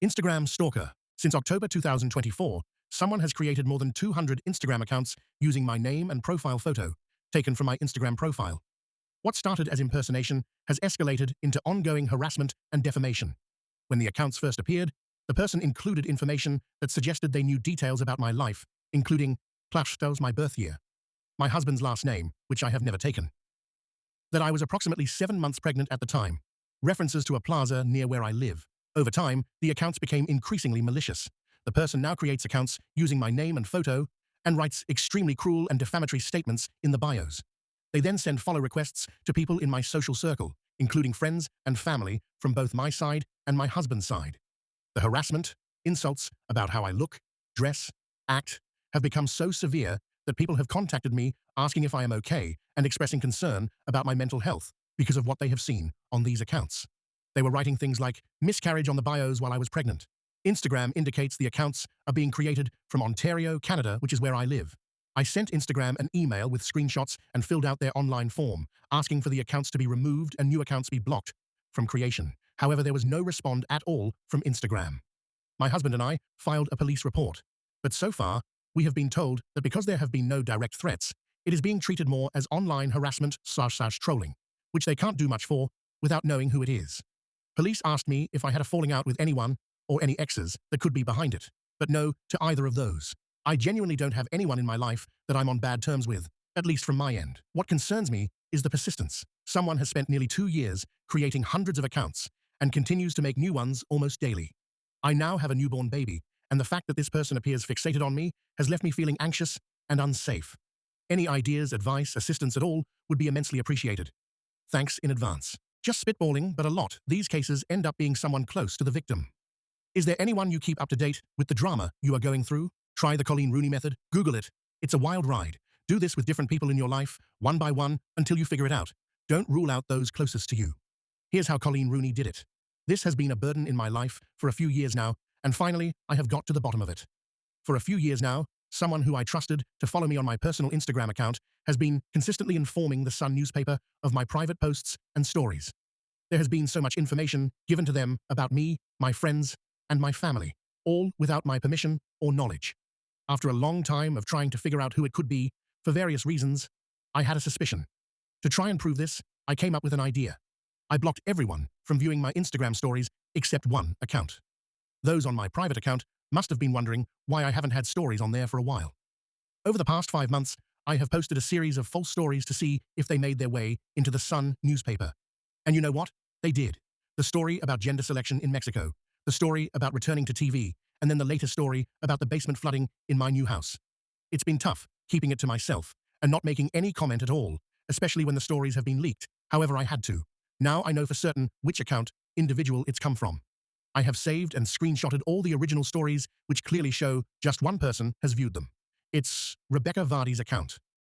Instagram stalker. Since October 2024, someone has created more than 200 Instagram accounts using my name and profile photo, taken from my Instagram profile. What started as impersonation has escalated into ongoing harassment and defamation. When the accounts first appeared, the person included information that suggested they knew details about my life, including my birth year, my husband's last name, which I have never taken, that I was approximately 7 months pregnant at the time, references to a plaza near where I live. Over time, the accounts became increasingly malicious. The person now creates accounts using my name and photo and writes extremely cruel and defamatory statements in the bios. They then send follow requests to people in my social circle, including friends and family from both my side and my husband's side. The harassment, insults about how I look, dress, act, have become so severe that people have contacted me asking if I am okay and expressing concern about my mental health because of what they have seen on these accounts. They were writing things like miscarriage on the bios while I was pregnant. Instagram indicates the accounts are being created from Ontario, Canada, which is where I live. I sent Instagram an email with screenshots and filled out their online form, asking for the accounts to be removed and new accounts be blocked from creation. However, there was no response at all from Instagram. My husband and I filed a police report, but so far, we have been told that because there have been no direct threats, it is being treated more as online harassment/trolling, which they can't do much for without knowing who it is. Police asked me if I had a falling out with anyone or any exes that could be behind it, but no to either of those. I genuinely don't have anyone in my life that I'm on bad terms with, at least from my end. What concerns me is the persistence. Someone has spent nearly 2 years creating hundreds of accounts and continues to make new ones almost daily. I now have a newborn baby, and the fact that this person appears fixated on me has left me feeling anxious and unsafe. Any ideas, advice, assistance at all would be immensely appreciated. Thanks in advance. Just spitballing, but a lot, these cases end up being someone close to the victim. Is there anyone you keep up to date with the drama you are going through? Try the Colleen Rooney method. Google it. It's a wild ride. Do this with different people in your life, one by one, until you figure it out. Don't rule out those closest to you. Here's how Colleen Rooney did it. This has been a burden in my life for a few years now, and finally, I have got to the bottom of it. For a few years now, someone who I trusted to follow me on my personal Instagram account has been consistently informing the Sun newspaper of my private posts and stories. There has been so much information given to them about me, my friends, and my family, all without my permission or knowledge. After a long time of trying to figure out who it could be, for various reasons, I had a suspicion. To try and prove this, I came up with an idea. I blocked everyone from viewing my Instagram stories except one account. Those on my private account must have been wondering why I haven't had stories on there for a while. Over the past 5 months, I have posted a series of false stories to see if they made their way into the Sun newspaper. And you know what? They did. The story about gender selection in Mexico, the story about returning to TV, and then the latest story about the basement flooding in my new house. It's been tough keeping it to myself and not making any comment at all, especially when the stories have been leaked. However, I had to. Now I know for certain which account, individual it's come from. I have saved and screenshotted all the original stories which clearly show just one person has viewed them. It's Rebecca Vardy's account.